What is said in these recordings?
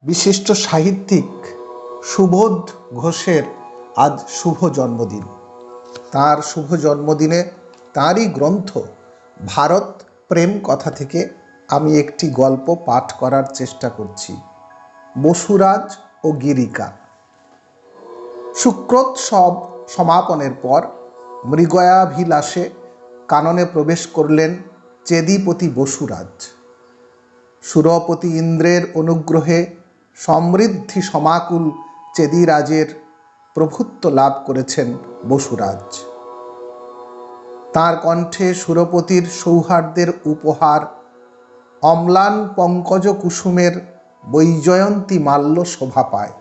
বিশিষ্ট সাহিত্যিক সুবোধ ঘোষের আজ শুভ জন্মদিন। তার শুভ জন্মদিনে তাঁরই গ্রন্থ ভারত প্রেম কথা থেকে আমি একটি গল্প পাঠ করার চেষ্টা করছি। বসুরাজ ও গিরিকা। শুক্রোৎসব সমাপনের পর মৃগয়াভিলাষে কাননে প্রবেশ করলেন চেদিপতি বসুরাজ। সুরপতি ইন্দ্রের অনুগ্রহে সমৃদ্ধি সমাকুল চেদিরাজের প্রভুত্ব লাভ করেছেন বসুরাজ। তাঁর কণ্ঠে সুরপতির সৌহার্দ্যের উপহার অম্লান পঙ্কজ কুসুমের বৈজয়ন্তী মাল্য শোভা পায়।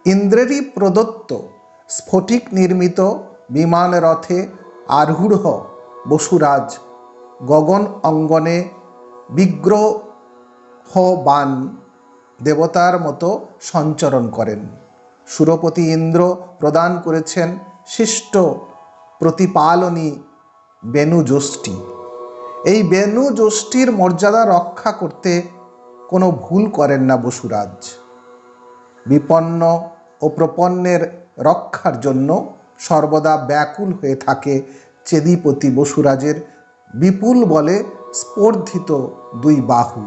ইন্দ্রেরই প্রদত্ত স্ফটিক নির্মিত বিমান রথে আরূঢ় বসুরাজ গগন অঙ্গনে বিগ্রহবান দেবতার মতো সঞ্চরণ করেন। সুরপতি ইন্দ্র প্রদান করেছেন শিষ্ট প্রতিপালনী বেণুযষ্টি। এই বেণুযষ্টির মর্যাদা রক্ষা করতে কোনো ভুল করেন না বসুরাজ। বিপন্ন ও প্রপন্নের রক্ষার জন্য সর্বদা ব্যাকুল হয়ে থাকে চেদিপতি বসুরাজের বিপুল বলে স্পর্ধিত দুই বাহু।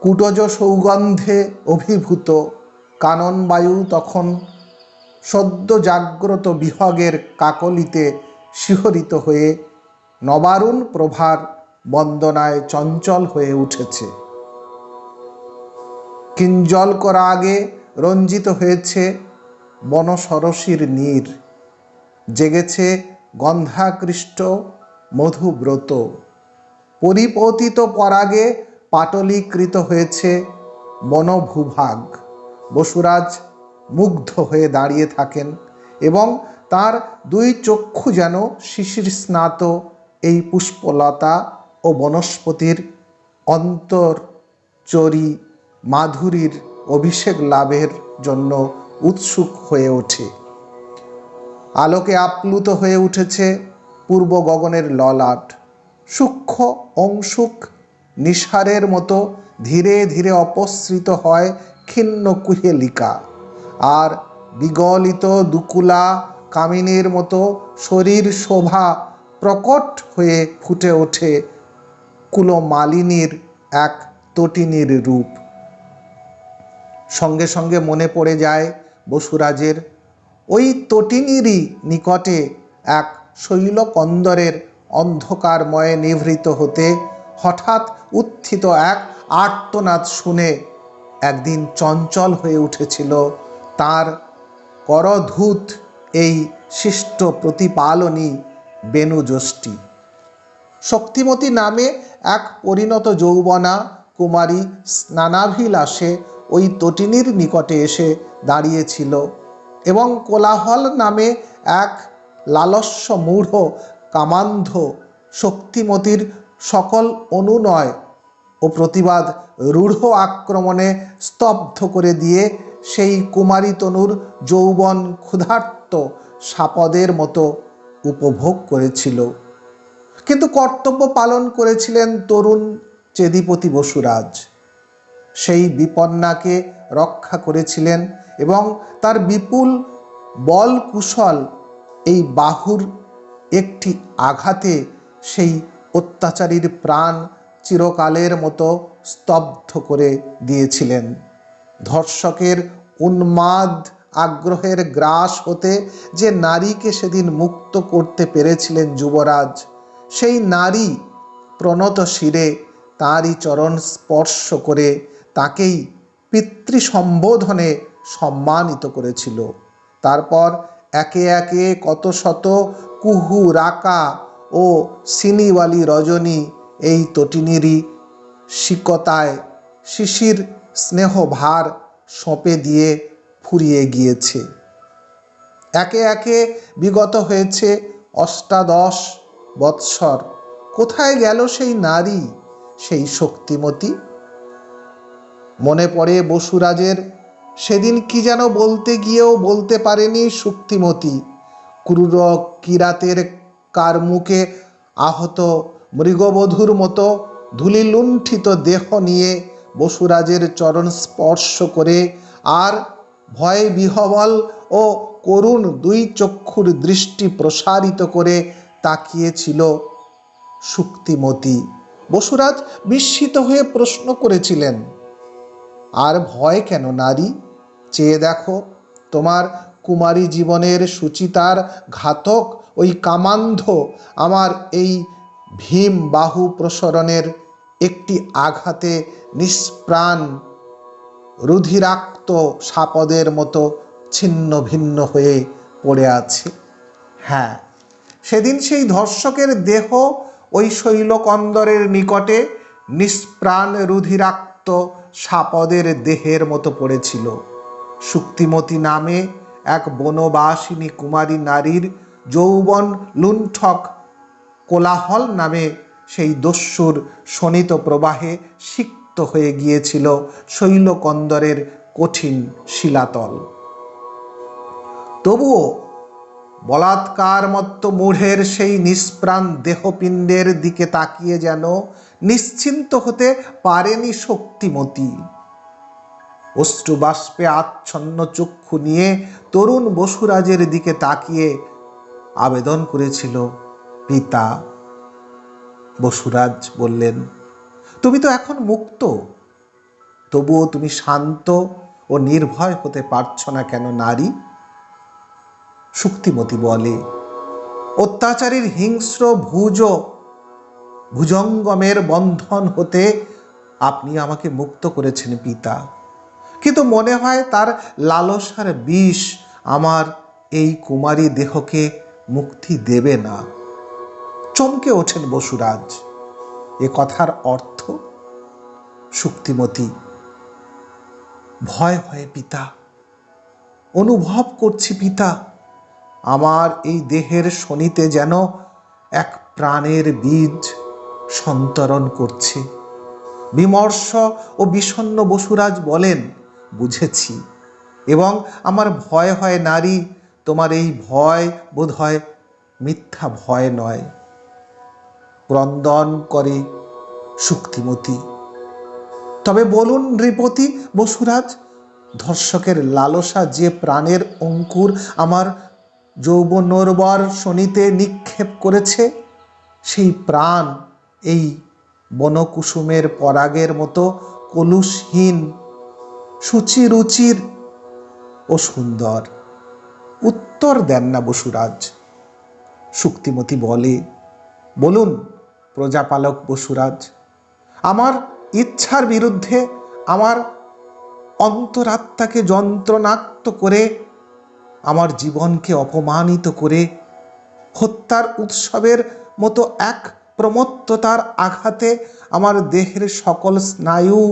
কুটজ সৌগন্ধে অভিভূত কাননবায়ু তখন সদ্য জাগ্রত বিহগের কাকলিতে শিহরিত হয়ে নবারুণ প্রভার বন্দনায় চঞ্চল হয়ে উঠেছে। কিঞ্জলক রাগে রঞ্জিত হয়েছে বনসরসীর নীর, জেগেছে গন্ধাকৃষ্ট মধুব্রত। পরিপতিত পরাগে পাটলীকৃত হয়েছে বনভূভাগ। বসুরাজ মুগ্ধ হয়ে দাঁড়িয়ে থাকেন এবং তার দুই চক্ষু যেন শিশির স্নাত এই পুষ্পলতা ও বনস্পতির অন্তরচরি মাধুরীর অভিষেক লাভের জন্য উৎসুক হয়ে ওঠে। আলোকে আপ্লুত হয়ে উঠেছে পূর্ব গগনের ললাট। সূক্ষ্ম অংশুক নিসারের মতো ধীরে ধীরে অপসৃত হয় ক্ষীণ কুহেলিকা, আর বিগলিত দুকুলা কামিনীর মতো শরীর শোভা প্রকট হয়ে ফুটে ওঠে কুলমালিনীর এক তটিনীর রূপ। সঙ্গে সঙ্গে মনে পড়ে যায় বসুরাজের ওই তটিনীরই নিকটে এক শৈলকন্দরের অন্ধকারময়ে নিভৃত হতে হঠাৎ উত্থিত এক আর্তনাদ শুনে একদিন চঞ্চল হয়ে উঠেছিল তার করধূত এই শিষ্ট প্রতিপালনী বেণুযষ্টি। শক্তিমতী নামে এক পরিণত যৌবনা কুমারী স্নানাভিলাষে ওই তটিনীর নিকটে এসে দাঁড়িয়েছিল এবং কোলাহল নামে এক লালস্য মূঢ় কামান্ধ শক্তিমতীর সকল অনুনয় ও প্রতিবাদ রূঢ় আক্রমণে স্তব্ধ করে দিয়ে সেই কুমারী তনুর যৌবন ক্ষুধার্ত সাপদের মতো উপভোগ করেছিল। কিন্তু কর্তব্য পালন করেছিলেন তরুণ চেদিপতি বসুরাজ। সেই বিপন্নাকে রক্ষা করেছিলেন এবং তার বিপুল বল কুশল এই বাহুর একটি আঘাতে সেই অত্যাচারীর প্রাণ চিরকালের মতো স্তব্ধ করে দিয়েছিলেন। ধর্ষকের উন্মাদ আগ্রহের গ্রাস হতে যে নারীকে সেদিন মুক্ত করতে পেরেছিলেন যুবরাজ, সেই নারী প্রণত শিরে তাঁরই চরণ স্পর্শ করে তাকেই পিতৃ সম্বোধনে সম্মানিত করেছিল। তারপর একে একে কত শত কুহু রাকা ও সিনিওয়ালি রজনী এই তটিনীরই শিকতায় শিশির স্নেহভার সঁপে দিয়ে ফুরিয়ে গিয়েছে। একে একে বিগত হয়েছে ৮৮ বৎসর। কোথায় গেল সেই নারী, সেই শক্তিমতী? মনে পড়ে বসুরাজের সেদিন কি যেন বলতে গিয়েও বলতে পারেনি শক্তিমতী। ক্রূর কিরাতের কারমুখে আহত মৃগবধূর মতো ধূলিলুণ্ঠিত দেহ নিয়ে বসুরাজের চরণ স্পর্শ করে আর ভয়ে বিহ্বল ও করুণ দুই চক্ষুর দৃষ্টি প্রসারিত করে তাকিয়েছিল শুক্তিমতী। বসুরাজ বিস্মিত হয়ে প্রশ্ন করেছিলেন, আর ভয় কেন নারী? চেয়ে দেখো, তোমার কুমারী জীবনের সুচিতার ঘাতক ওই কামান্ধ আমার এই ভীম বাহু প্রসরণের একটি আঘাতে নিষ্প্রাণ রুধিরাক্ত সাপদের মতো ছিন্ন ভিন্ন হয়ে পড়ে আছে। হ্যাঁ, সেদিন সেই ধর্ষকের দেহ ওই শৈলকন্দরের নিকটে নিষ্প্রাণ রুধিরাক্ত সাপদের দেহের মতো পড়েছিল। শুক্তিমতী নামে এক বনবাসিনী কুমারী নারীর যৌবন লুণ্ঠক কোলাহল নামে সেই দস্যুর শোণিত প্রবাহে সিক্ত হয়ে গিয়েছিল শৈলকন্দরের কঠিন শিলাতল। তবুও বলাৎকার মত্ত মূঢ়ের সেই নিষ্প্রাণ দেহপিণ্ডের দিকে তাকিয়ে যেন নিশ্চিন্ত হতে পারেনি শক্তিমতী। অশ্রুবাষ্পে আচ্ছন্ন চক্ষু নিয়ে তরুণ বসুরাজের দিকে তাকিয়ে আবেদন করেছিল, পিতা। বসুরাজ বললেন, তুমি তো এখন মুক্ত, তবুও তুমি শান্ত ও নির্ভয় হতে পারছ না কেন নারী? শুক্তিমতী বলে, অত্যাচারীর হিংস্র ভুজঙ্গমের বন্ধন হতে আপনি আমাকে মুক্ত করেছেন পিতা, কিন্তু মনে হয় তার লালসার বিষ আমার এই কুমারী দেহকে মুক্তি দেবে না। চমকে ওঠেন বসুরাজ। এ কথার অর্থ? শুক্তিমতী, ভয় ভয়ে পিতা, অনুভব করছি পিতা, আমার এই দেহের শোণিতে যেন এক প্রাণের বীজ সন্তরণ করছে। বিমর্ষ ও বিষণ্ণ বসুরাজ বলেন, বুঝেছি, এবং আমার ভয় হয় নারী, তোমার এই ভয় বোধ হয় মিথ্যা ভয় নয়। ক্রন্দন করে শুক্তিমতী। তবে বলুন নৃপতি বসুরাজ, ধর্ষকের লালসা যে প্রাণের অঙ্কুর আমার যৌবনোর্বর শোণিতে নিক্ষেপ করেছে, সেই প্রাণ এই বনকুসুমের পরাগের মতো কলুষহীন, সুচিরুচির ও সুন্দর। উত্তর দেন না বসুরাজ। শুক্তিমতী বলে, বলুন প্রজাপালক বসুরাজ, আমার ইচ্ছার বিরুদ্ধে আমার অন্তরাত্মাকে যন্ত্রণাক্ত করে, আমার জীবনকে অপমানিত করে, হত্যার উৎসবের মতো এক প্রমত্ততার আঘাতে আমার দেহের সকল স্নায়ু,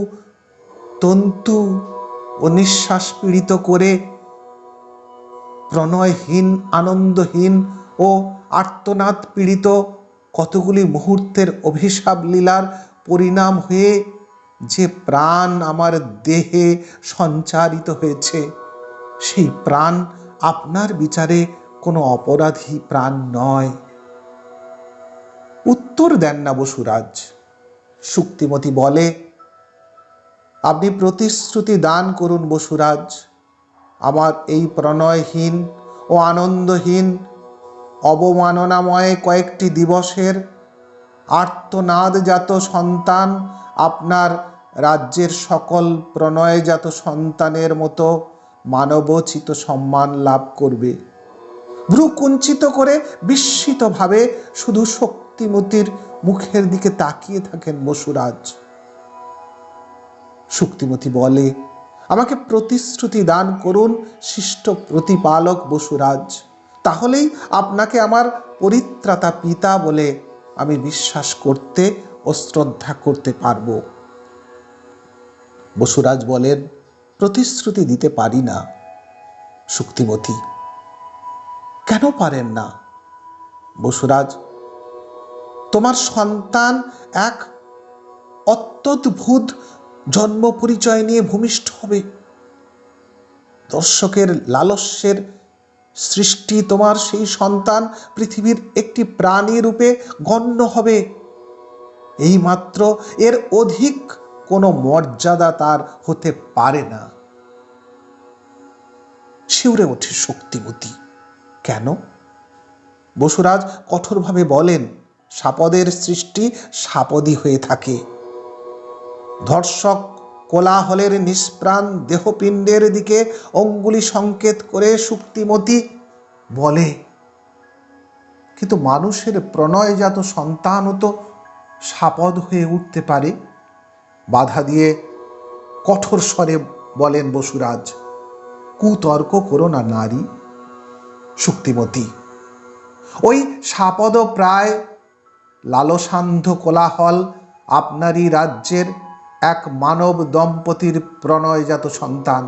তন্তু ও নিঃশ্বাস পীড়িত করে প্রণয়হীন, আনন্দহীন ও আর্তনাদ পীড়িত কতগুলি মুহূর্তের অভিশাপ লীলার পরিণাম হয়ে যে প্রাণ আমার দেহে সঞ্চারিত হয়েছে, সেই প্রাণ আপনার বিচারে কোনো অপরাধী প্রাণ নয়। উত্তর দেন না বসুরাজ। শুক্তিমতী বলে, আপনি প্রতিশ্রুতি দান করুন বসুরাজ, আমার এই প্রণয়হীন ও আনন্দহীন অবমাননাময় কয়েকটি দিবসের আর্তনাদজাত সন্তান আপনার রাজ্যের সকল প্রণয়জাত সন্তানের মতো মানবোচিত সম্মান লাভ করবে। ভ্রু কুঞ্চিত করে বিস্মিতভাবে শুধু শক্তিমতীর মুখের দিকে তাকিয়ে থাকেন বসুরাজ। শুক্তিমতী বলে, আমাকে প্রতিশ্রুতি দান করুন শিষ্ট প্রতিপালক বসুরাজ, তাহলেই আপনাকে আমার পরিত্রাতা পিতা বলে আমি বিশ্বাস করতে ও শ্রদ্ধা করতে পারব। বসুরাজ বলেন, প্রতিশ্রুতি দিতে পারি না। শুক্তিমতী, কেন পারেন না? বসুরাজ, তোমার সন্তান এক অত্যদ্ভুত জন্ম পরিচয় নিয়ে ভূমিষ্ঠ হবে। দর্শকের লালস্যের সৃষ্টি তোমার সেই সন্তান পৃথিবীর একটি প্রাণী রূপে গণ্য হবে। এই মাত্র এর অধিক কোনো মর্যাদা তার হতে পারে না। শিউরে ওঠে শক্তিমতী। কেন? বসুরাজ কঠোরভাবে বলেন, সাপদের সৃষ্টি সাপদই হয়ে থাকে। ধর্ষক কোলাহলের নিষ্প্রাণ দেহপিণ্ডের দিকে অঙ্গুলি সংকেত করে শক্তিমতী বলে, কিন্তু মানুষের প্রণয়জাত সন্তানও তো সাপদ হয়ে উঠতে পারে। বাধা দিয়ে কঠোর স্বরে বলেন বসুরাজ, কুতর্ক করো না নারী। শক্তিমতী, ওই সাপদ প্রায় লালসান্ধ কোলাহল আপনারই রাজ্যের এক মানব দম্পতির প্রণয়জাত সন্তান।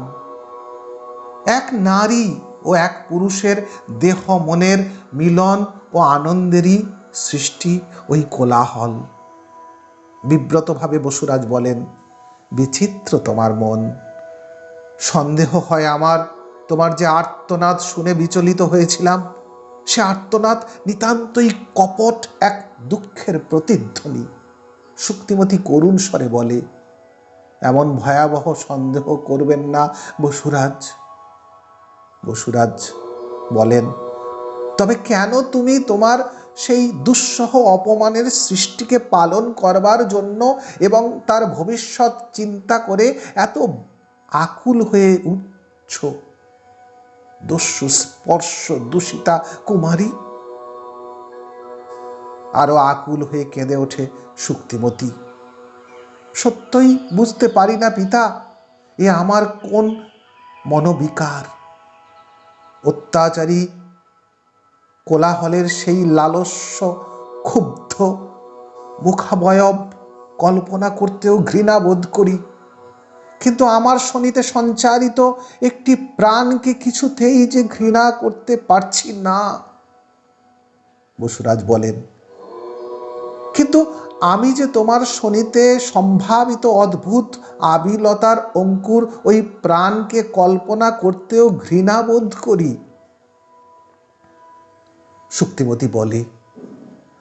এক নারী ও এক পুরুষের দেহ মনের মিলন ও আনন্দেরই সৃষ্টি ওই কোলাহল। বিব্রতভাবে বসুরাজ বলেন, বিচিত্র তোমার মন। সন্দেহ হয় আমার, তোমার যে আর্তনাদ শুনে বিচলিত হয়েছিলাম, সে আর্তনাদ নিতান্তই কপট এক দুঃখের প্রতিধ্বনি। শক্তিমতী করুণ স্বরে বলে, এমন ভয়াবহ সন্দেহ করবেন না বসুরাজ। বসুরাজ বলেন, তবে কেন তুমি তোমার সেই দুঃসহ অপমানের সৃষ্টিকে পালন করবার জন্য এবং তার ভবিষ্যৎ চিন্তা করে এত আকুল হয়ে উঠছ? দস্যু স্পর্শ দূষিতা কুমারী। আরো আকুল হয়ে কেঁদে ওঠে শক্তিমতী। সত্যই বুঝতে পারি না পিতা, এ আমার কোন মনোবিকার। অত্যাচারী কোলাহলের সেই লালস্য ক্ষুব্ধ মুখাবয়ব কল্পনা করতেও ঘৃণা বোধ করি, কিন্তু আমার শনিতে সঞ্চারিত একটি প্রাণকে কিছুতেই যে ঘৃণা করতে পারছি না। বসুরাজ বলেন, কিন্তু আমি যে তোমার শনিতে সম্ভাবিত অদ্ভুত আবিলতার অঙ্কুর ওই প্রাণকে কল্পনা করতেও ঘৃণা বোধ করি। শক্তিমতী বলে,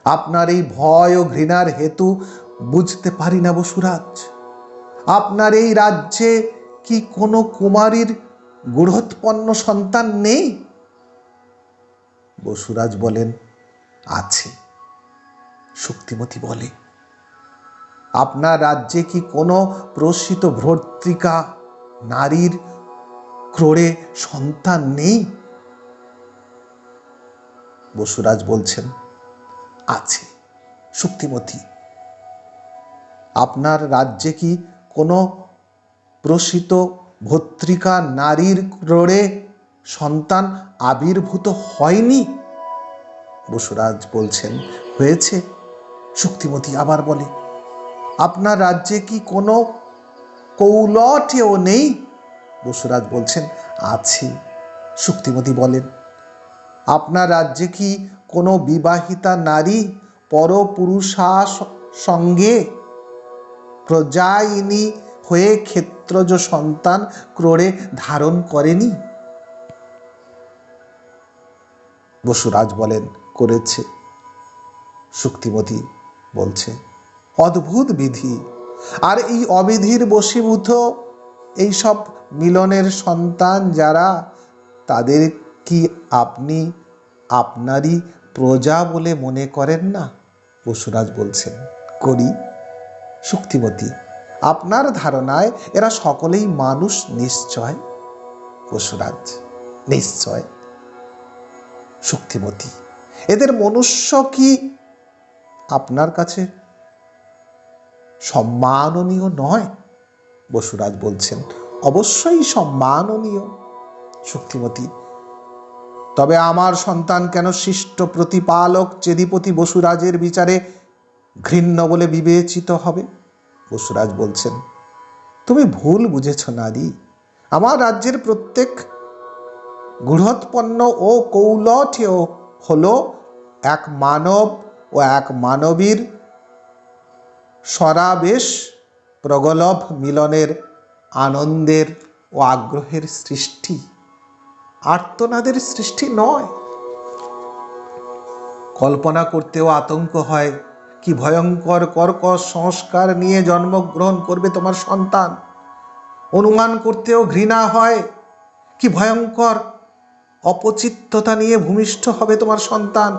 আপনার এই ভয় ও ঘৃণার হেতু বুঝতে পারি না বসুরাজ। আপনার এই রাজ্যে কি কোনো কুমারীর গূঢ়োৎপন্ন সন্তান নেই? বসুরাজ বলেন, আছে। শক্তিমতী বলে, আপনার রাজ্যে কি কোনো প্রসিত ভর্তৃকা নারীর ক্রোড়ে সন্তান নেই? বসুরাজ বলছেন, আছে। শক্তিমতী, আপনার রাজ্যে কি কোনো প্রসিত ভর্তৃকা নারীর ক্রোড়ে সন্তান আবির্ভূত হয়নি? বসুরাজ বলছেন, হয়েছে। শক্তিমতী আবার বলে, আপনার রাজ্যে কি কোনো কৌলটেও নেই? বসুরাজ বলছেন, আছে। শক্তিমতী বলেন, আপনার রাজ্যে কি কোনো বিবাহিতা নারী পরপুরুষা সঙ্গে প্রজায়িনী হয়ে ক্ষেত্রজ সন্তান ক্রোড়ে ধারণ করেনি? বসুরাজ বলেন, করেছে। শক্তিমতী বলছে, অদ্ভুত বিধি। আর এই অবিধির বশীভূত এইসব মিলনের সন্তান যারা, তাদের কি আপনি আপনারই প্রজা বলে মনে করেন না? বসুরাজ বলছেন, করি। শক্তিমতী, আপনার ধারণায় এরা সকলেই মানুষ নিশ্চয়? বসুরাজ, নিশ্চয়। শক্তিমতী, এদের মনুষ্য কি আপনার কাছে সম্মাননীয় নয়? বসুরাজ বলছেন, অবশ্যই সম্মাননীয়। শক্তিমতী, তবে আমার সন্তান কেন শিষ্ট প্রতিপালক চেদিপতি বসুরাজের বিচারে ঘৃণ্য বলে বিবেচিত হবে? বসুরাজ বলছেন, তুমি ভুল বুঝেছ নারী। আমার রাজ্যের প্রত্যেক গূঢ়োৎপন্ন ও কৌলঠেয় হলো এক মানব ও এক মানবীর সরাবেশ প্রগলভ মিলনের আনন্দের ও আগ্রহের সৃষ্টি, আর্তনাদের সৃষ্টি নয়। কল্পনা করতেও আতঙ্ক হয় কি ভয়ঙ্কর কর্কশ সংস্কার নিয়ে জন্মগ্রহণ করবে তোমার সন্তান। অনুমান করতেও ঘৃণা হয় কি ভয়ঙ্কর অপচিত্যতা নিয়ে ভূমিষ্ঠ হবে তোমার সন্তান।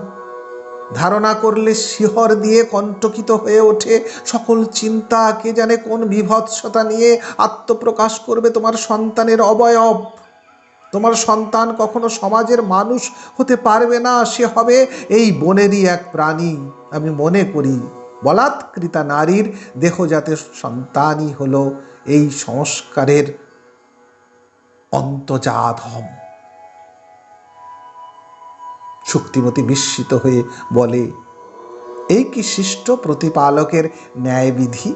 ধারণা করলে শিহর দিয়ে কণ্টকিত হয়ে ওঠে সকল চিন্তা। কে জানে কোন বিভৎসতা নিয়ে আত্মপ্রকাশ করবে তোমার সন্তানের অবয়ব। তোমার সন্তান কখনো সমাজের মানুষ হতে পারবে না, সে হবে এই বনেরই এক প্রাণী। আমি মনে করি বলাৎকৃতা নারীর দেহজাতের সন্তানই হলো এই সংস্কারের অন্তজাধম। শুক্তিমতী বিস্মিত হয়ে বলে, এই কি শিষ্ট প্রতিপালকের ন্যায়বিধি?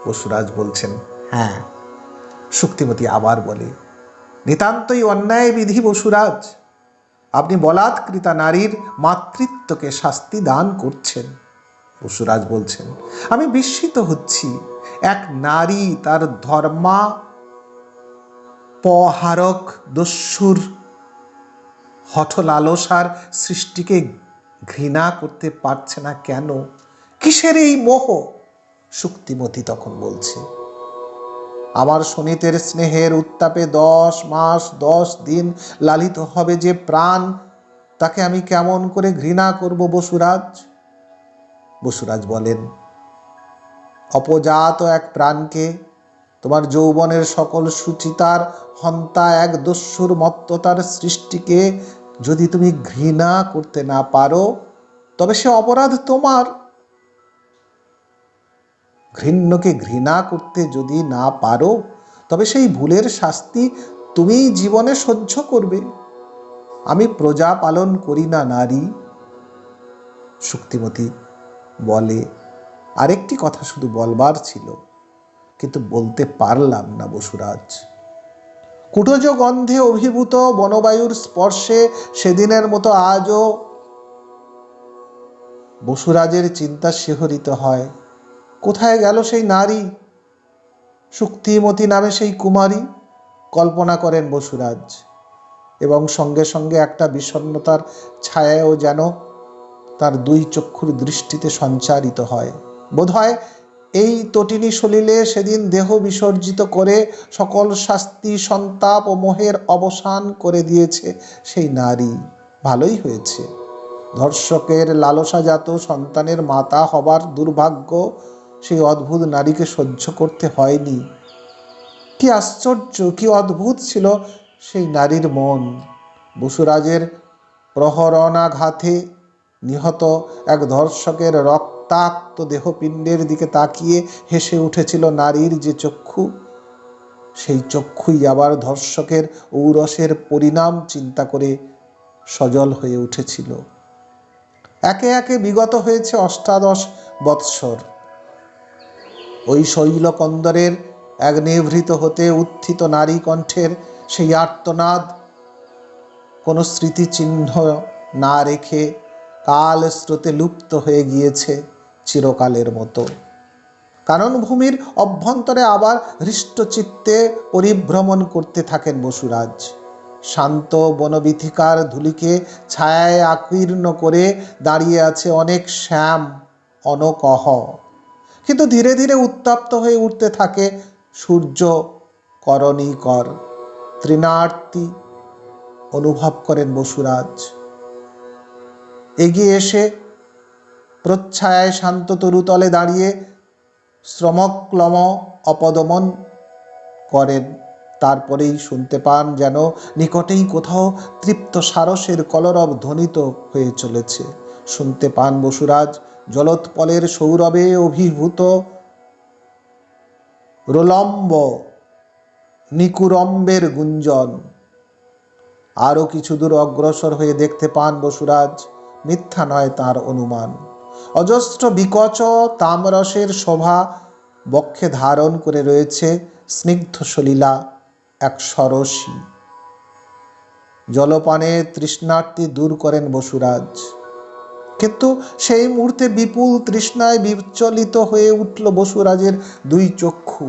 বসুরাজ বলছেন, হ্যাঁ। শুক্তিমতী আবার বলে, নিতান্তই অন্যায় বিধি বসুরাজ। আপনি বলাৎকৃতা নারীর মাতৃত্বকে শাস্তি দান করছেন। বসুরাজ বলছেন, আমি বিস্মিত হচ্ছি। এক নারী তার ধর্মাপহারক দস্যুর হঠলালসার সৃষ্টিকে ঘৃণা করতে পারছে না কেন? কিসের এই মোহ? শুক্তিমতী তখন বলছে, আমার শোণিতের স্নেহের উত্তাপে 10 মাস 10 দিন লালিত হবে যে প্রাণ, তাকে আমি কেমন করে ঘৃণা করব বসুরাজ? বসুরাজ বলেন, অপজাত এক প্রাণকে, তোমার যৌবনের সকল সুচিতার হন্তা এক দস্যুর মত্ততার সৃষ্টিকে যদি তুমি ঘৃণা করতে না পারো, তবে সে অপরাধ তোমার। ঘৃণ্যকে ঘৃণা করতে যদি না পারো, তবে সেই ভুলের শাস্তি তুমি জীবনে সহ্য করবে। আমি প্রজা পালন করি না নারী। শুক্তিমতী বলে, আরেকটি কথা শুধু বলবার ছিল, কিন্তু বলতে পারলাম না বসুরাজ। কুটজ গন্ধে অভিভূত বনবায়ুর স্পর্শে সেদিনের মতো আজও বসুরাজের চিন্তা শিহরিত হয়। কোথায় গেল সেই নারী? শুক্তিমতী নামে সেই কুমারী? কল্পনা করেন বসুরাজ, এবং সঙ্গে সঙ্গে একটা বিষণ্ণতার ছায়াও যেন তার দুই চক্ষুর দৃষ্টিতে সঞ্চারিত হয়। বোধহয় এই তটিনী সলিলে সেদিন দেহ বিসর্জিত করে সকল শাস্তি, সন্তাপ ও মোহের অবসান করে দিয়েছে সেই নারী। ভালোই হয়েছে। ধর্ষকের লালসাজাত সন্তানের মাতা হবার দুর্ভাগ্য সেই অদ্ভুত নারীকে সহ্য করতে হয়নি। কি আশ্চর্য, কি অদ্ভুত ছিল সেই নারীর মন। বসুরাজের প্রহরণাঘাতে নিহত এক ধর্ষকের রক্তাক্ত দেহপিণ্ডের দিকে তাকিয়ে হেসে উঠেছিল নারীর যে চক্ষু, সেই চক্ষুই আবার ধর্ষকের ঔরসের পরিণাম চিন্তা করে সজল হয়ে উঠেছিল। একে একে বিগত হয়েছে 28 বৎসর। ওই শৈলকন্দরের এক নিভৃত হতে উত্থিত নারী কণ্ঠের সেই আর্তনাদ কোনো স্মৃতিচিহ্ন না রেখে কাল স্রোতে লুপ্ত হয়ে গিয়েছে চিরকালের মতো। কানন ভূমির অভ্যন্তরে আবার হৃষ্টচিত্তে পরিভ্রমণ করতে থাকেন বসুরাজ। শান্ত বনবিথিকার ধূলিকে ছায়ায় আকীর্ণ করে দাঁড়িয়ে আছে অনেক শ্যাম অনকহ, কিন্তু ধীরে ধীরে উত্তপ্ত হয়ে উঠতে থাকে সূর্য করণীকর। তৃণার্তি অনুভব করেন বসুরাজ। এগিয়ে এসে প্রচ্ছায়ায় শান্ত তরুতলে দাঁড়িয়ে শ্রমক্লম অপদমন করেন। তারপরেই শুনতে পান যেন নিকটেই কোথাও তৃপ্ত সারসের কলরব ধ্বনিত হয়ে চলেছে। শুনতে পান বসুরাজ জলোৎপলের সৌরভে অভিভূত রোলম্ব নিকুরম্বের গুঞ্জন। আরও কিছু দূর অগ্রসর হয়ে দেখতে পান বসুরাজ, মিথ্যা নয় তার অনুমান, অজস্র বিকচ তামরসের শোভা বক্ষে ধারণ করে রয়েছে স্নিগ্ধ সলিলা এক সরসী। জলপানে তৃষ্ণার্তি দূর করেন বসুরাজ, কিন্তু সেই মুহূর্তে বিপুল তৃষ্ণায় বিচলিত হয়ে উঠল বসুরাজের দুই চক্ষু।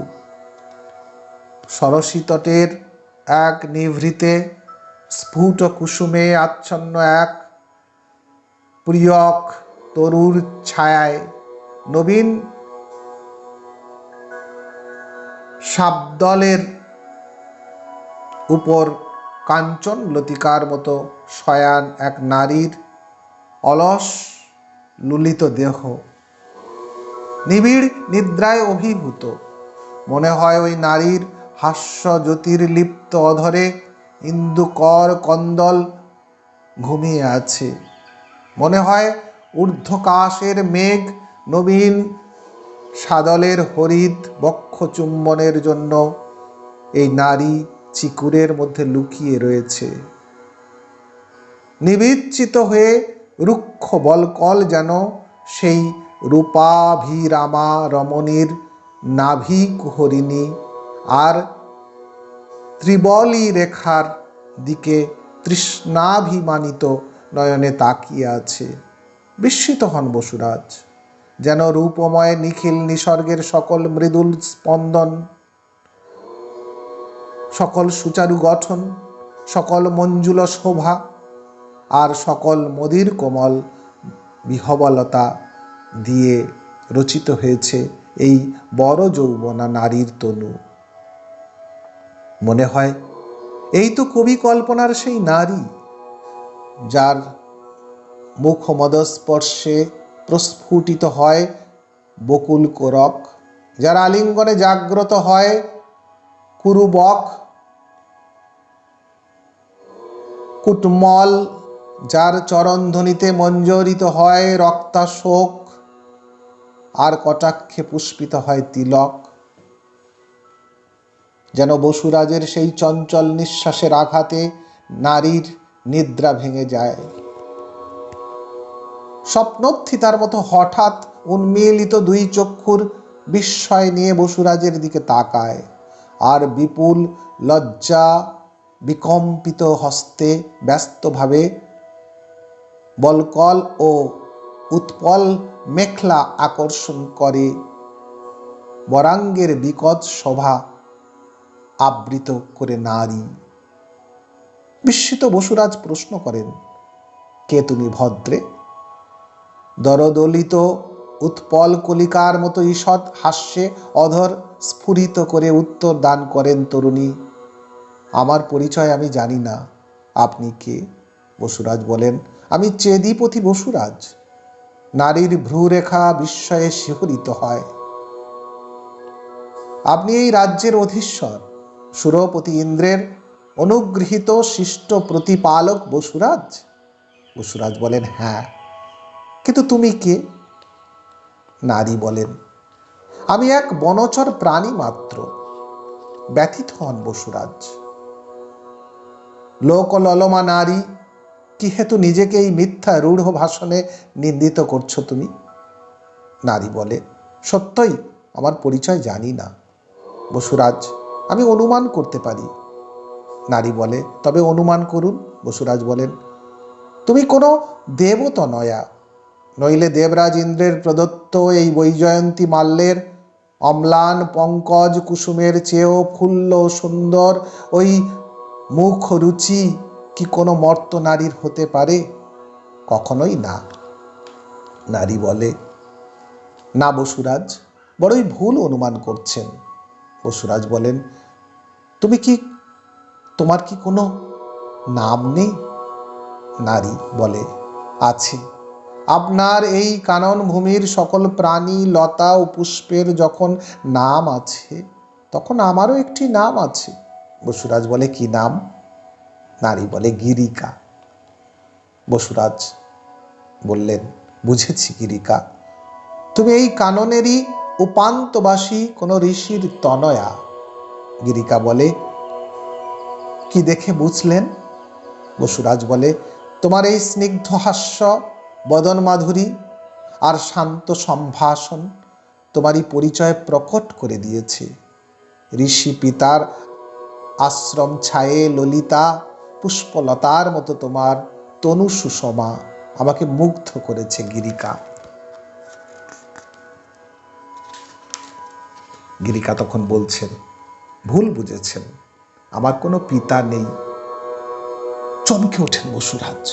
সরসী তটের এক নিভৃতে স্ফুট কুসুমে আচ্ছন্ন এক প্রিয়ক তরুর ছায়ায় নবীন শাবদলের উপর কাঞ্চন লতিকার মতো শয়ান এক নারীর অলস লুলিত দেহ, নিবিড় নিদ্রায় অভিভূত। মনে হয় ওই নারীর হাস্য জ্যোতির্লিপ্ত অধরে ইন্দুকর কন্দল ঘুমিয়ে আছে। মনে হয় ঊর্ধ্বকাশের মেঘ নবীন সাদলের হরিৎ বক্ষ চুম্বনের জন্য এই নারী চিকুরের মধ্যে লুকিয়ে রয়েছে। নিবিচ্ছিত হয়ে রুক্ষ বলকল যেন সেই রূপাভিরামা রমণীর নাভি কুহরিণী আর ত্রিবলী রেখার দিকে তৃষ্ণাভিমানিত নয়নে তাকিয়ে আছে। বিস্মিত হন বসুরাজ, যেন রূপময় নিখিল নিসর্গের সকল মৃদুল স্পন্দন, সকল সুচারু গঠন, সকল মঞ্জুল শোভা আর সকল মদির কোমল বিহবলতা দিয়ে রচিত হয়েছে এই বড় যৌবনা নারীর তনু। মনে হয় এই তো কবি কল্পনার সেই নারী, যার মুখমদস্পর্শে প্রস্ফুটিত হয় বকুল কোরক, যার আলিঙ্গনে জাগ্রত হয় কুরুবক কুটমল, যার চরণধ্বনিতে মঞ্জরিত হয় রক্তাশোক আর কটাক্ষে পুষ্পিত হয় তিলক। যেন বসুরাজের সেই চঞ্চল নিঃশ্বাসের আঘাতে নারীর নিদ্রা ভেঙে যায়। স্বপ্নোত্থিতার মতো হঠাৎ উন্মিলিত দুই চক্ষুর বিস্ময় নিয়ে বসুরাজের দিকে তাকায়, আর বিপুল লজ্জা বিকম্পিত হস্তে ব্যস্তভাবে বলকল ও উৎপল মেখলা আকর্ষণ করে বরাঙ্গের বিকট শোভা আবৃত করে নারী। বিস্মিত বসুরাজ প্রশ্ন করেন, কে তুমি ভদ্রে? দরদলিত উৎপল কলিকার মতো ঈষৎ হাস্যে অধর স্ফুরিত করে উত্তর দান করেন তরুণী, আমার পরিচয় আমি জানি না, আপনি কে? বসুরাজ বলেন, আমি চেদিপতি বসুরাজ। নারীর ভ্রুরেখা বিস্ময়ে শিহরিত হয়। আপনি এই রাজ্যের অধীশ্বর, সুরপতি ইন্দ্রের অনুগৃহীত শিষ্ট প্রতিপালক বসুরাজ? বসুরাজ বলেন, হ্যাঁ, কিন্তু তুমি কে? নারী বলেন, আমি এক বনচর প্রাণী মাত্র। ব্যথিত হন বসুরাজ। লোকললমা নারী, কি হেতু নিজেকে এই মিথ্যা রূঢ় ভাষণে নিন্দিত করছো তুমি? নারী বলে, সত্যই আমার পরিচয় জানি না। বসুরাজ, আমি অনুমান করতে পারি। নারী বলে, তবে অনুমান করুন। বসুরাজ বলেন, তুমি কোনো দেবতনয়া, নইলে দেবরাজ ইন্দ্রের প্রদত্ত এই বৈজয়ন্তী মাল্যের অম্লান পঙ্কজ কুসুমের চেয়েও ফুল্ল সুন্দর ওই মুখ রুচি কি কোনো মর্ত নারীর হতে পারে? কখনোই না। নারী বলে, না বসুরাজ, বড়ই ভুল অনুমান করছেন। বসুরাজ বলেন, তোমার কি কোনো নাম নেই? নারী বলে, আছে। আপনার এই কানন ভূমির সকল প্রাণী লতা ও পুষ্পের যখন নাম আছে, তখন আমারও একটি নাম আছে। বসুরাজ বলে, কি নাম? নারী বলে, গিরিকা। বসুরাজ বললেন, বুঝেছি গিরিকা, তুমি এই কাননেরই উপান্তবাসী কোনো ঋষির তনয়া। গিরিকা বলে, কি দেখে বুঝলেন? বসুরাজ বলে, তোমার এই স্নিগ্ধ হাস্য, বদন মাধুরী আর শান্ত সম্ভাষণ তোমারই পরিচয় প্রকট করে দিয়েছে। ঋষি পিতার আশ্রম ছায়ে ললিতা পুষ্পলতার মতো তোমার তনু সুষমা আমাকে মুগ্ধ করেছে গিরিকা। গিরিকা তখন বলছেন, ভুল বুঝেছেন, আমার কোনো পিতা নেই। চমকে ওঠেন বসুরাজ,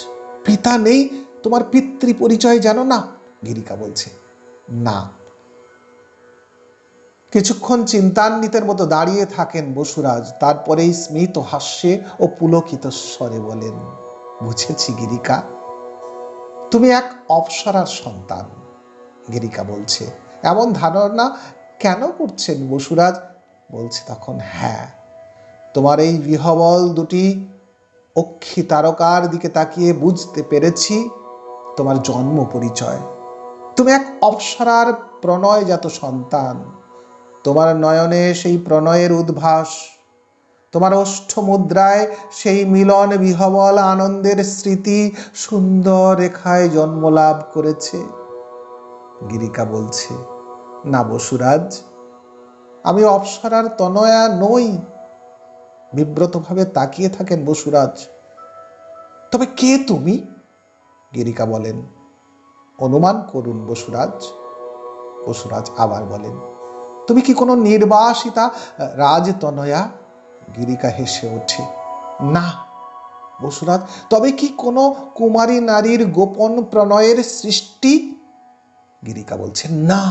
পিতা নেই? তোমার পিতৃ পরিচয় জানো না? গিরিকা বলছে, না। কিছুক্ষণ চিন্তান্বিতের মতো দাঁড়িয়ে থাকেন বসুরাজ, তারপরেই স্মিত হাস্যে ও পুলকিত স্বরে বলেন, বুঝেছি গিরিকা, তুমি এক অপ্সরার সন্তান। গিরিকা বলছে, এমন ধারণা কেন করছেন বসুরাজ? বলছে তখন, হ্যাঁ, তোমার এই বিহবল দুটি অক্ষী তারকার দিকে তাকিয়ে বুঝতে পেরেছি তোমার জন্ম পরিচয়। তুমি এক অপ্সরার প্রণয়জাত সন্তান। তোমার নয়নে সেই প্রণয়ের উদ্ভাস, তোমার ওষ্ঠ মুদ্রায় সেই মিলন বিহবল আনন্দের স্মৃতি সুন্দর রেখায় জন্ম লাভ করেছে। গিরিকা বলছে, না বসুরাজ, আমি অপ্সরার তনয়া নই। বিব্রতভাবে তাকিয়ে থাকেন বসুরাজ। তবে কে তুমি? গিরিকা বলেন, অনুমান করুন বসুরাজ। বসুরাজ আবার বলেন, তুমি কি কোনো নির্বাসিতা রাজতনয়া? গিরিকা হেসে ওঠে, না বসুরাজ। তবে কি কোনো কুমারী নারীর গোপন প্রণয়ের সৃষ্টি? গিরিকা বলছেন, না।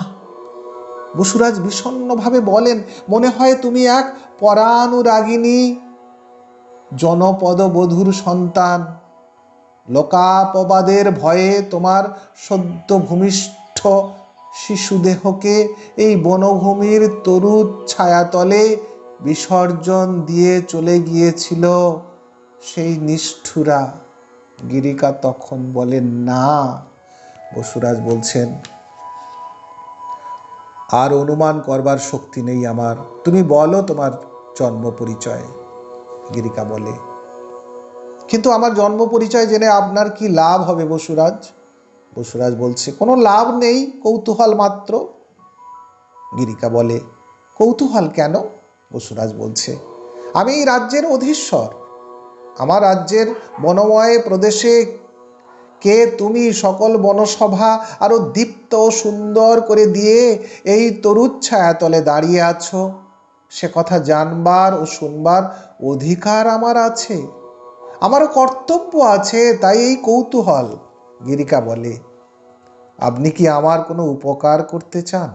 বসুরাজ বিষণ্ণভাবে বলেন, মনে হয় তুমি এক পরানুরাগিনী জনপদ বধূর সন্তান। লোকাপবাদের ভয়ে তোমার সদ্য ভূমিষ্ঠ শিশুদেহকে এই বনভূমির তরু ছায়াতলে বিসর্জন দিয়ে চলে গিয়েছিল সেই নিষ্ঠুরা। গিরিকা তখন বলেন, না। বসুরাজ বলছেন, আর অনুমান করবার শক্তি নেই আমার, তুমি বলো তোমার জন্ম পরিচয়। গিরিকা বলে, কিন্তু আমার জন্ম পরিচয় জেনে আপনার কি লাভ হবে বসুরাজ? বসুরাজ বলছে, কোনো লাভ নেই, কৌতূহল মাত্র। গিরিকা বলে, কৌতূহল কেন? বসুরাজ বলছে, আমি এই রাজ্যের অধীশ্বর। আমার রাজ্যের বনময় প্রদেশে কে তুমি সকল বনসভা আরো দীপ্ত ও সুন্দর করে দিয়ে এই তরুচ্ছায়াতলে দাঁড়িয়ে আছো, সে কথা জানবার ও শুনবার অধিকার আমার আছে। আমারও কর্তব্য আছে, তাই এই কৌতূহল। গিরিকা বলে, আপনি কি আমার কোনো উপকার করতে চান?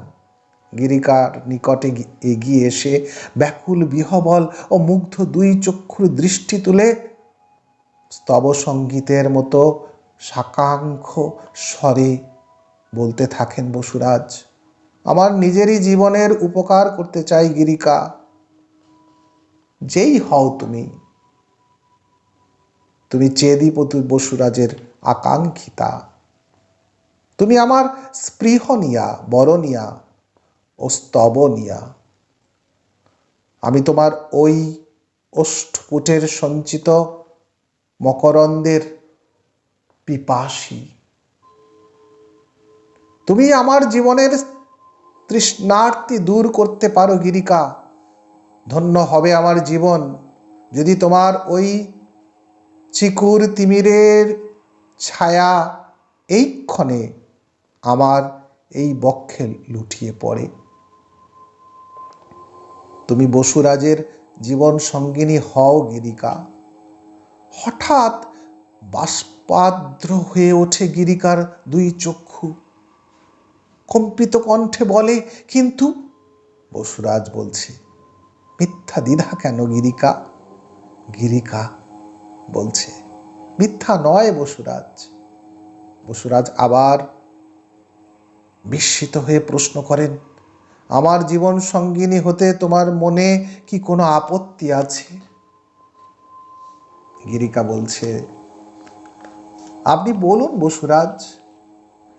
গিরিকার নিকটে এগিয়ে এসে ব্যাকুল বিহবল ও মুগ্ধ দুই চক্ষুর দৃষ্টি তুলে স্তব সঙ্গীতের মতো সাকাঙ্ক্ষ স্বরে বলতে থাকেন বসুরাজ, আমার নিজেরই জীবনের উপকার করতে চাই গিরিকা। যেই হও তুমি, তুমি চেদিপতি বসুরাজের আকাঙ্ক্ষিতা। তুমি আমার স্পৃহনিয়া, বরনিয়া ও স্তবনিয়া। আমি তোমার ওই ওষ্ঠপুটের সঞ্চিত মকরন্দের পিপাসী। তুমি আমার জীবনের তৃষ্ণার্তি দূর করতে পারো গিরিকা। ধন্য হবে আমার জীবন যদি তোমার ওই চিকুর তিমিরের ছায়া এই ক্ষণে আমার এই বক্ষে লুটিয়ে পড়ে। তুমি বসুরাজের জীবন সঙ্গিনী হও গিরিকা। হঠাৎ বাষ্পাদ্র হয়ে ওঠে গিরিকার দুই চক্ষু। কম্পিত কণ্ঠে বলে, কিন্তু? বসুরাজ বলছে, মিথ্যা দ্বিধা কেন গিরিকা? গিরিকা বলছে, মিথ্যা নয় বসুরাজ। বসুরাজ আবার বিস্মিত হয়ে প্রশ্ন করেন, আমার জীবন সঙ্গিনী হতে তোমার মনে কি কোনো আপত্তি আছে? গিরিকা বলছে, আপনি বলুন বসুরাজ,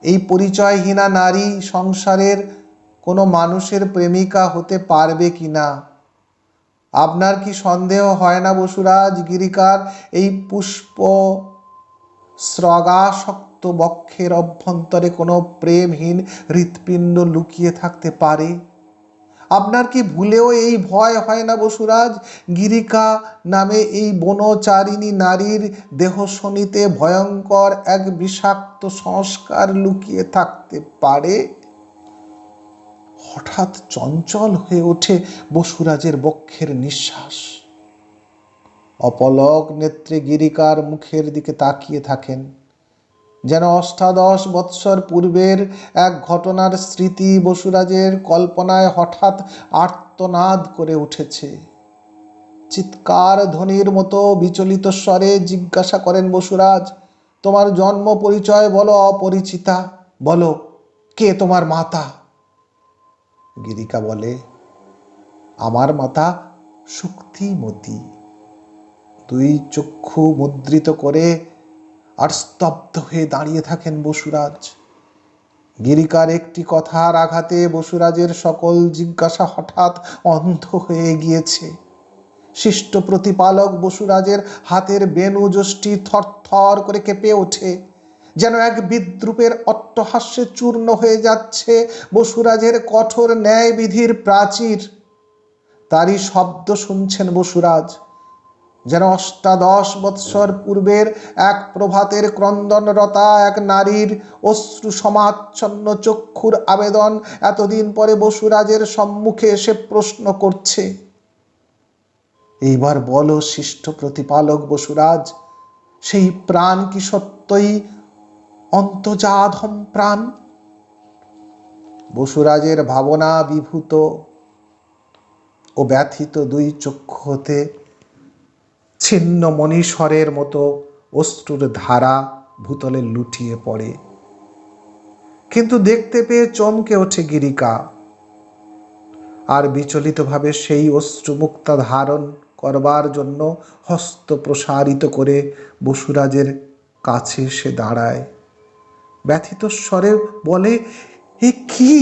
এই পরিচয়হীনা নারী সংসারের কোনো মানুষের প্রেমিকা হতে পারবে কিনা? আপনার কি সন্দেহ হয় না বসুরাজ, গিরিকার এই পুষ্প স্রগাসক্ত বক্ষের অভ্যন্তরে কোনো প্রেমহীন হৃৎপিণ্ড লুকিয়ে থাকতে পারে? আপনার কি ভুলেও এই ভয় হয় না বসুরাজ, গিরিকা নামে এই বনচারিণী নারীর দেহশনিতে ভয়ঙ্কর এক বিষাক্ত সংস্কার লুকিয়ে থাকতে পারে? হঠাৎ চঞ্চল হয়ে ওঠে বসুরাজের বক্ষের নিঃশ্বাস। অপলক নেত্রে গিরিকার মুখের দিকে তাকিয়ে থাকেন। যেন অষ্টাদশ বৎসর পূর্বের এক ঘটনার স্মৃতি বসুরাজের কল্পনায় হঠাৎ আর্তনাদ করে উঠেছে। চিৎকার ধ্বনির মতো বিচলিত স্বরে জিজ্ঞাসা করেন বসুরাজ, তোমার জন্ম পরিচয় বলো অপরিচিতা, বলো কে তোমার মাতা? গিরিকা বলে, আমার মাতা শক্তিমতী। দুই চক্ষু মুদ্রিত করে আর স্তব্ধ হয়ে দাঁড়িয়ে থাকেন বসুরাজ। গিরিকার একটি কথার আঘাতে বসুরাজের সকল জিজ্ঞাসা হঠাৎ অন্ধ হয়ে গিয়েছে। শিষ্ট প্রতিপালক বসুরাজের হাতের বেণু যষ্টি থরথর করে কেঁপে ওঠে, যেন এক বিদ্রুপের অট্টহাস্যে চূর্ণ হয়ে যাচ্ছে বসুরাজের কঠোর ন্যায় বিধির প্রাচীর। তারই শব্দ শুনছেন বসুরাজ, যেন অষ্টাদশ বৎসর পূর্বের এক প্রভাতের ক্রন্দনরতা এক নারীর অশ্রু সমাচ্ছন্ন চক্ষুর আবেদন এতদিন পরে বসুরাজের সম্মুখে এসে প্রশ্ন করছে। এইবার বলো শিষ্ট প্রতিপালক বসুরাজ, সেই প্রাণ কি সত্যই অন্তজাধম প্রাণ? বসুরাজের ভাবনা বিভূত ও ব্যথিত দুই চক্ষু হতে ছিন্ন মণিস্বরের মতো অশ্রুর ধারা ভূতলে লুটিয়ে পড়ে। কিন্তু দেখতে পেয়ে চমকে ওঠে গিরিকা, আর বিচলিতভাবে সেই অশ্রুমুক্তা ধারণ করবার জন্য হস্ত প্রসারিত করে বসুরাজের কাছে সে দাঁড়ায়। ব্যথিত স্বরে বলে, এ কি?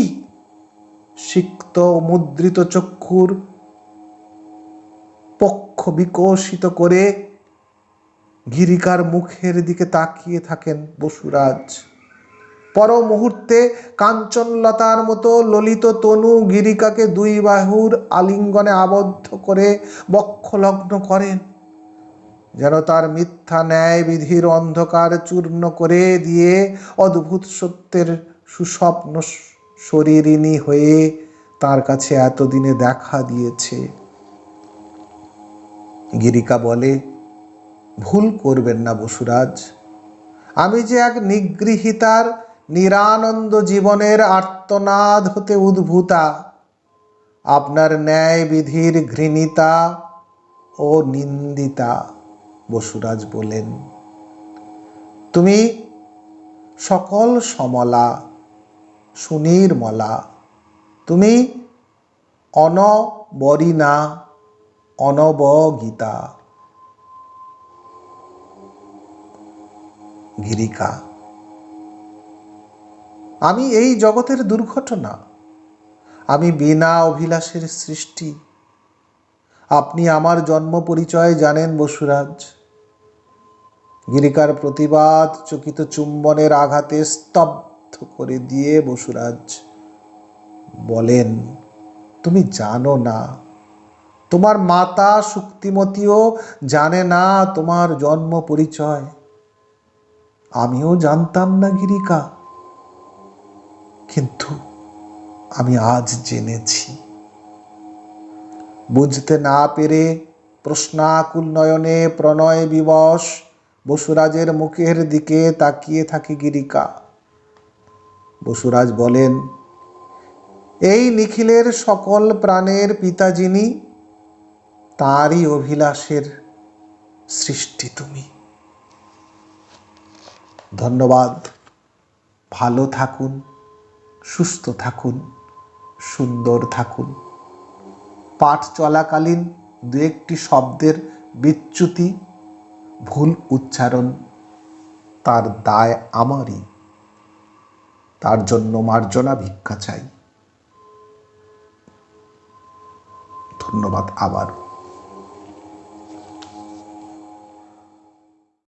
সিক্ত মুদ্রিত চক্ষুর পক্ষ বিকশিত করে গিরিকার মুখের দিকে তাকিয়ে থাকেন বসুরাজ। পর মুহূর্তে কাঞ্চনলতার মতো ললিত তনু গিরিকাকে দুই বাহুর আলিঙ্গনে আবদ্ধ করে বক্ষলগ্ন করেন, যেন তার মিথ্যা ন্যায় বিধির অন্ধকার চূর্ণ করে দিয়ে অদ্ভুত সত্যের সুস্বপ্ন শরীরিণী হয়ে তার কাছে এতদিনে দেখা দিয়েছে। গিরিকা বলে, ভুল করবেন না বসুরাজ, আমি যে এক নিগৃহীতার নিরানন্দ জীবনের আর্তনাদ হতে উদ্ভূতা, আপনার ন্যায় বিধির ঘৃণিতা ও নিন্দিতা। বসুরাজ বলেন, তুমি সকল সমলা সুনির্মলা, তুমি অনবরিণা অনবগীতা। গিরিকা, আমি এই জগতের দুর্ঘটনা, আমি বিনা অভিলাষের সৃষ্টি। আপনি আমার জন্ম পরিচয় জানেন বসুরাজ। গিরিকার প্রতিবাদ চকিত চুম্বনের আঘাতে স্তব্ধ করে দিয়ে বসুরাজ বলেন, তুমি জানো না, তোমার মাতা শক্তিমতীও জানে না তোমার জন্ম পরিচয়। আমিও জানতাম না গিরিকা, কিন্তু আমি আজ জেনেছি। বুঝতে না পেরে প্রশ্নাকুল নয়নে প্রণয় বিবশ বসুরাজের মুখের দিকে তাকিয়ে থাকে গিরিকা। বসুরাজ বলেন, এই নিখিলের সকল প্রাণের পিতা যিনি, তাঁরই অভিলাষের সৃষ্টি তুমি। ধন্যবাদ। ভালো থাকুন, সুস্থ থাকুন, সুন্দর থাকুন। পাঠ চলাকালীন দু একটি শব্দের বিচ্যুতি, ভুল উচ্চারণ, তার দায় আমারই। তার জন্য মার্জনা ভিক্ষা চাই। ধন্যবাদ আবার।